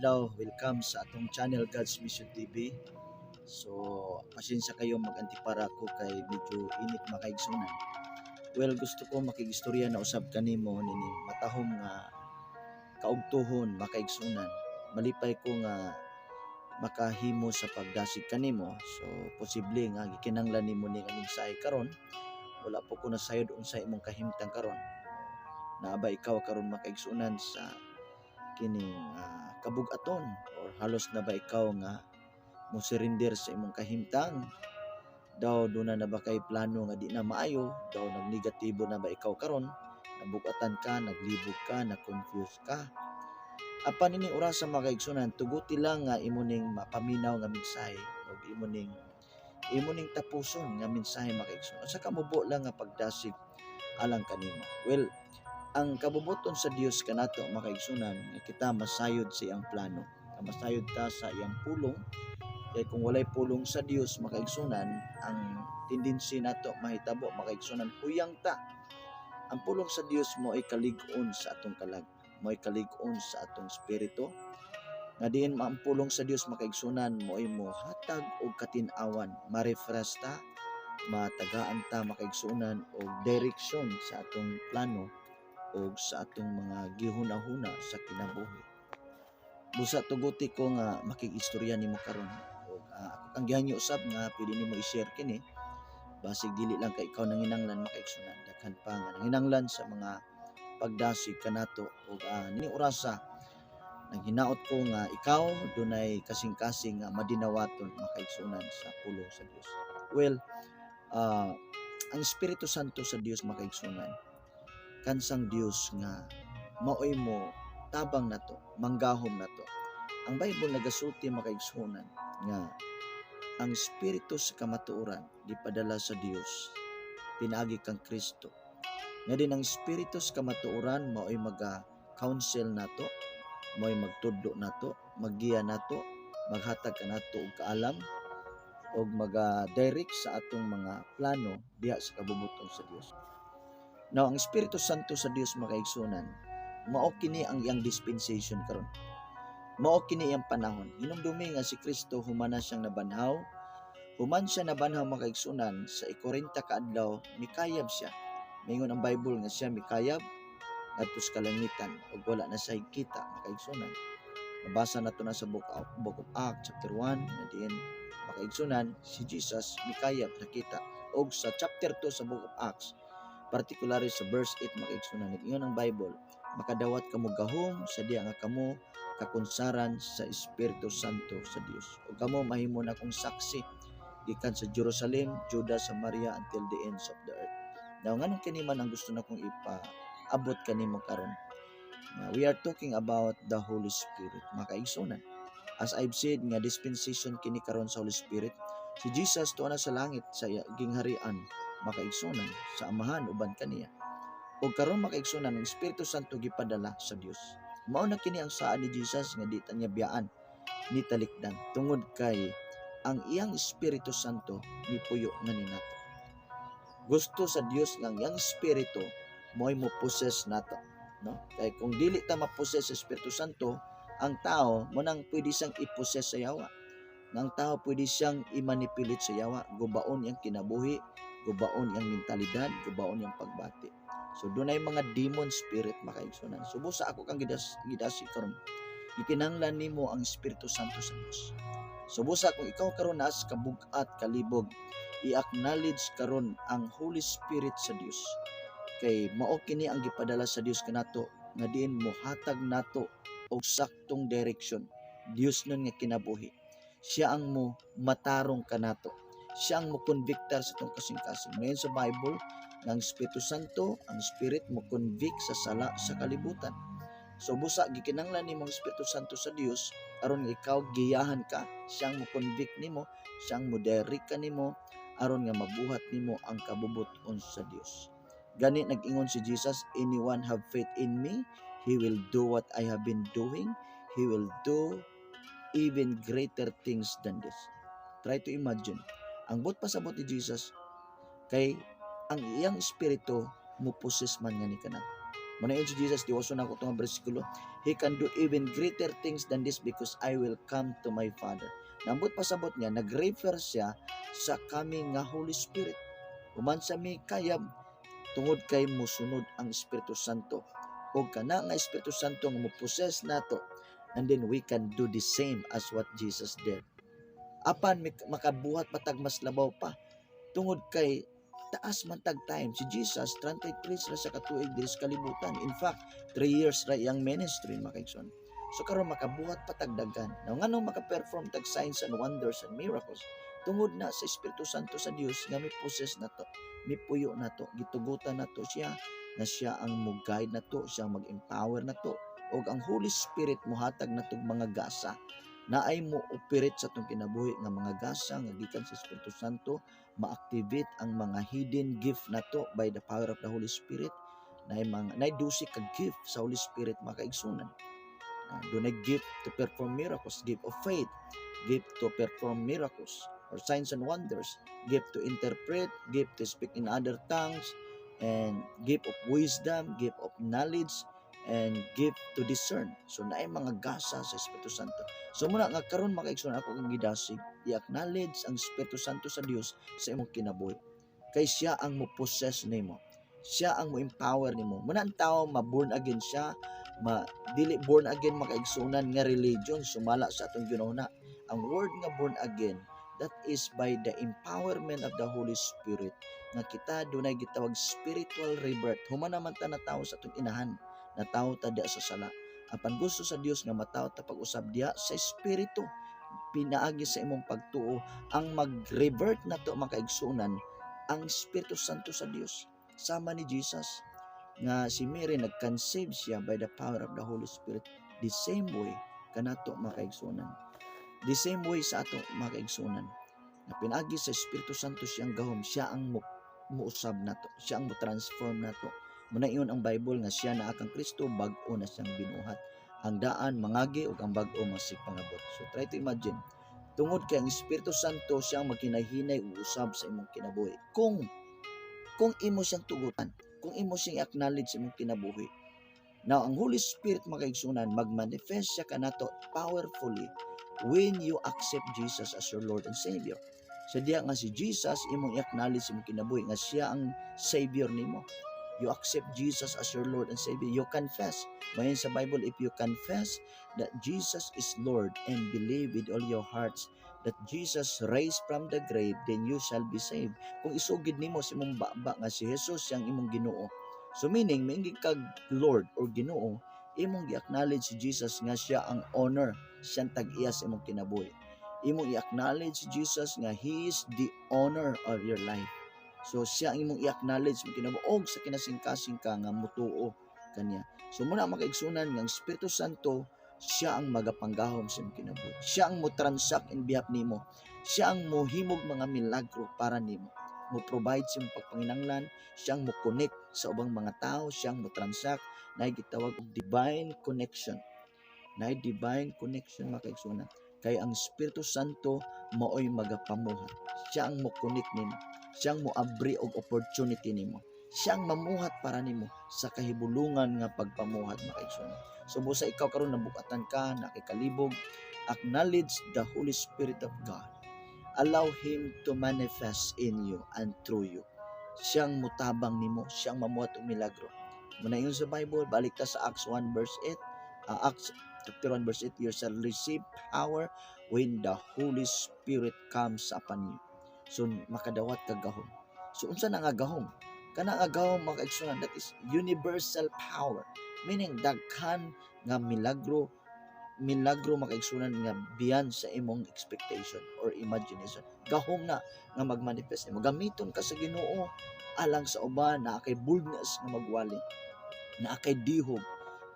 adlaw, welcome sa atong channel God's Mission TV. So, pasensya kayo mag-antipara ko kay medyo init makaigsunan. Well, gusto ko makigistorya na usab kanimo nini matahom nga kaugtuhon makaigsunan. Malipay ko nga makahimo sa pagdasig kanimo. So, posible nga gikinahanglan nimo ning mensahe karon. Wala po ko nasayod unsay imong kahimtang karon. Naaba ikaw karon makaigsunan sa kining kabug-aton or halos na ba ikaw nga mo surrender sa imong kahimtang daw duna na ba kay plano nga di na maayo daw nagnegatibo na ba ikaw karon nabug-atan ka naglibog ka na-confuse ka apan ini orasa makaigsunan tuguti lang nga imo ning mapaminaw nga mensahe ug imo ning tapuson nga mensahe makaigsunan sa kamubo lang nga pagdasig alang kanimo. Well, ang kabubuton sa Dios kanato makaigsunan nga kita masayod sa iyang plano. Masayod ta sa iyang pulong. Kaya kung walay pulong sa Dios makaigsunan, ang tendency nato mahitabo makaigsunan huyang ta. Ang pulong sa Dios mo ay kalig-on sa atong kalag, mo ay kalig-on sa atong espiritu. Nga diin ang pulong sa Dios makaigsunan mo ay mohatag og katin-awan, ma-refresh ta, matagaan ta makaigsunan og direksyon sa atong plano o sa atong mga gihuna-huna sa kinabuhi. Busa tuguti ko nga makigistorya nimo karon og ako kang gihanyo usab nga pwede nimo i-share kini basig dili lang kay ikaw nanginanglan makaigsunan daghan pa nga nanginanglan sa mga pagdasig kanato og nini orasa naghinaot ko nga ikaw dunay kasing-kasing nga madinawaton makaigsunan sa pulong sa Dios. Well, ang Espiritu Santo sa Dios makaigsunan kansang Dios nga maoy mo tabang nato, manggahom nato. Ang Bible nagasulti makaigsunan nga ang espiritu sa kamatuoran gipadala sa Dios pinaagi kang Kristo. Nga din ang espiritu sa kamatuoran maoy maga-counsel nato, maoy magtudlo nato, maggiya nato, maghatag kanato og kaalam og maga-direct sa atong mga plano diha sa kabubuton sa Dios. Now, ang Espiritu Santo sa Dios makaigsunan, mao kini ang iyang dispensation karon. Mao kini iyang panahon. Hinumdumi nga si Kristo human na siyang nabanhaw. Human siya nabanhaw makaigsunan sa 40 ka adlaw mikayab siya. Mingon ang Bible nga siya mikayab ngadto sa kalangitan ug wala na say kita makaigsunan. Mabasa nato na sa book of Acts chapter 1 nga diin makaigsunan si Jesus mikayab nakita og sa chapter 2 sa book of Acts particularly sa verse 8 makaigsunan nag-ingon ang Bible makadawat kamo gahom sa diha nga kamo kakunsaran sa Espiritu Santo sa Dios ug kamo mahimo na akong saksi gikan sa Jerusalem, Juda, Samaria until the ends of the earth. Now nganong kini man ang gusto nakong ipaabot kanimo karon. We are talking about the Holy Spirit makaigsunan. As I've said nga dispensation kini karon sa Holy Spirit. Si Jesus tuwa na sa langit sa gingharian makaigsunan sa amahan uban kaniya. O karon makaigsunan ang Espiritu Santo gipadala sa Dios. Mao na kini ang saa ni Jesus nga di ta niya biyaan ni talikdan tungod kay ang iyang Espiritu Santo nipuyo na ninato. Gusto sa Dios nga ang iyang Espiritu mo'y mo-possess nato, no? Kay kung dili ta ma-possess sa Espiritu Santo, ang tao mo nang pwede siyang i-possess sa yawa. Ang tao pwede siyang i-manipulate sa yawa, gubaon iyang kinabuhi, gubaon iyang mentalidad, gubaon iyang pagbati. So dunay mga demon spirit makaigsunan. So busa ako kang gidasi karon. Gikinahanglan nimo ang Espiritu Santo sa Dios. So busa kung ikaw karon nas kabug-at kalibog, i-acknowledge karon ang Holy Spirit sa Dios. Kay mao kini ang gipadala sa Dios kanato nga diin mohatag nato og saktong direksyon. Dios nun nga kinabuhi. Siya ang mo matarong kanato. Siya ang mo convictar sa itong kasing-kasing. Ngayon sa Bible, ng Espiritu Santo, ang Spirit mo convict sa sala sa kalibutan. So busa gikinahanglan nimo ang Espiritu Santo sa Dios aron ikaw giyahan ka, siyang mo convict nimo, siyang mo direct kanimo aron nga mabuhat nimo ang kabubuton sa Dios. Gani nag-ingon si Jesus, anyone have faith in me, he will do what I have been doing. He will do even greater things than this. Try to imagine. Ang but pasabot ni Jesus kay ang iyang espiritu mo possess man nga ni kana. Manayon si Jesus, diwaso na ako itong bersikulo. He can do even greater things than this because I will come to my Father. Nambot pasabot niya, nag-refer siya sa coming nga Holy Spirit. Human sa mi kayab, tungod kay musunod ang Espiritu Santo. O kana nga Espiritu Santo nga mo-possess nato, and then we can do the same as what Jesus did. Apan makabuhat patag mas labaw pa, tungod kay taas man tag time. Si Jesus 33 ra sa katuig diri sa kalibutan. In fact, 3 years ra iyang ministry, makaigsoon. So karon makabuhat patagdagan. Now nganong maka-perform tag signs and wonders and miracles? Tungod na sa Espiritu Santo sa Dios nga mi-possess nato, mipuyo nato, gitugutan nato siya, na siya ang mo-guide nato, siya ang mag-empower nato, og ang Holy Spirit mohatag natog mga gasa na ay mo operate sa itong kinabuhi nga mga gasa nga gikan sa Espiritu Santo, ma-activate ang mga hidden gift nato by the power of the Holy Spirit. Na dusi ka gift sa Holy Spirit makaigsunan. Dunay gift to perform miracles, gift of faith, gift to perform miracles or signs and wonders, gift to interpret, gift to speak in other tongues, and gift of wisdom, gift of knowledge, and gift to discern. So naay mga gasa sa Espiritu Santo. So muna nga karon makaigsoon ako kang gidasig, i-acknowledge ang Espiritu Santo sa Dios sa imong kinabuhi. Kay siya ang mo-possess nimo. Siya ang mo-empower nimo. Muna ang tao ma-born again siya, dili born again makaigsunan nga religion sumala sa atong ginuna. Ang word nga born again, that is by the empowerment of the Holy Spirit, nga kita dunay gitawag spiritual rebirth. Human naman ta na tao sa atong inahan, na tao ta diya sa sala. Apan gusto sa Dios nga mataw ta pag-usab diya sa espiritu. Pinaagi sa imong pagtuo ang mag-revert nato makaigsunan ang Espiritu Santo sa Dios. Sama ni Jesus nga si Mary nag-conceive siya by the power of the Holy Spirit. The same way kanato makaigsunan. The same way sa ato makaigsunan. Na pinagi sa Espiritu Santo siyang gahom, siya ang muusab nato, siya ang mo-transform nato. Muna ang Bible nga siya na akang Kristo, bag-o na siyang binuhat. Ang daan mangagi ug ang bag-o masig pangabot. So try to imagine, tungod kay ang Espiritu Santo siya ang maghinay-hinay ug usab sa imong kinabuhi. Kung imo siyang tugutan, kung imo siyang acknowledge sa imong kinabuhi. Now ang Holy Spirit makaigsunan, magmanifest siya kanato powerfully when you accept Jesus as your Lord and Savior. Sa diya nga si Jesus imong i-acknowledge sa imong kinabuhi nga siya ang Savior nimo. You accept Jesus as your Lord and Savior. You confess. Mayon sa Bible, if you confess that Jesus is Lord and believe with all your hearts that Jesus raised from the grave, then you shall be saved. Kung isugid nimo sa imong baba nga si Jesus siyang imong Ginoo. So meaning, maingig kag Lord or Ginoo, imong i-acknowledge si Jesus nga siya ang honor, siyang tag-iya sa imong kinabuhi. Imong i-acknowledge si Jesus nga He is the honor of your life. So siya ang imong i-acknowledge mo kinabuog sa kinasingkasing ka nga mutuo kanya. So muna makaigsunan nga ang Espiritu Santo, siya ang magapanggahom sa imong kinabuhi. Siya ang mo transact in behalf nimo. Siya ang mohimog mga milagro para nimo. Mo provide sa imong pagpanginanglan, siya ang mo connect sa ubang mga tao, siya ang mo transact, na gitawag og divine connection. Na divine connection makaigsunan. Kay ang Espiritu Santo maoy magapamuhat. Siya ang mo connect nimo. Siyang moabri og opportunity nimo. Siyang mamuhat para nimo sa kahibulungan nga pagpamuhat makaigsoon. So busa ikaw karon nabukatan ka, nakikalibog, acknowledge the Holy Spirit of God. Allow Him to manifest in you and through you. Siyang mutabang nimo, siyang mamuhat og milagro. Muna yun sa Bible, balik ta sa Acts 1 verse 8. Acts chapter 1 verse 8, you shall receive power when the Holy Spirit comes upon you. So makadawat kag gahom. So unsa na nga gahom? Kana nga gahom makaigsunan, that is universal power. Meaning daghan nga milagro makaigsunan nga beyond sa imong expectation or imagination. Gahom na nga magmanifest nimo. Gamiton ka sa Ginoo alang sa uban na kay boldness nga magwali, na kay dihog,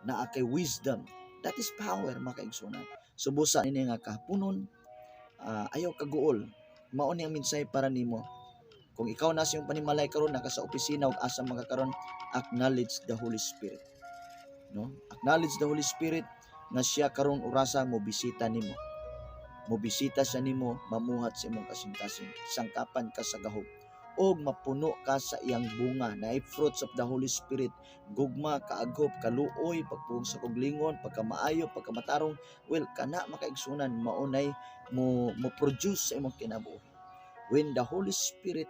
na kay wisdom. That is power makaigsunan. So busa ini nga kahaponon, ayaw kaguol. Mao ni ang mensahe para nimo. Kung ikaw na sa iyong panimalay karon, naka sa opisina ug asa magakaron, acknowledge the Holy Spirit. No? Acknowledge the Holy Spirit nga siya karon orasa mo bisita nimo. Mo bisita siya nimo, mamuhat sa imong kasing-kasing, sangkapan ka sa gahom. og mapuno ka sa iyang bunga na fruits of the Holy Spirit, gugma, kaagop, kaluoy, pagpugong sa kuglingon, pagkamaayo, pagkamatarong. Well, kana makaigsunan maunay mo produce sa imong kinabuhi. When the Holy Spirit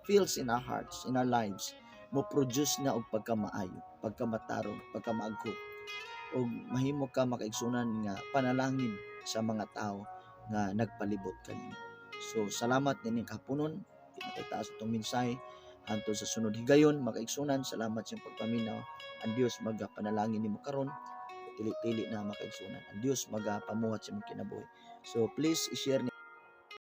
fills in our hearts, in our lives, mo produce na og pagkamaayo, pagkamatarong, pagkamaagop, og mahimo ka makaigsunan nga panalangin sa mga tao nga nagpalibot kanimo. So salamat nining kapunon, pinakitaas itong mensahe anto sa sunod higayon makaigsunan. Salamat sa pagpaminaw. Ang Dios magapanalangin nimo karon, tili-tili na makaigsunan. Ang Dios magapamuhat sa imong kinabuhi. So please i-share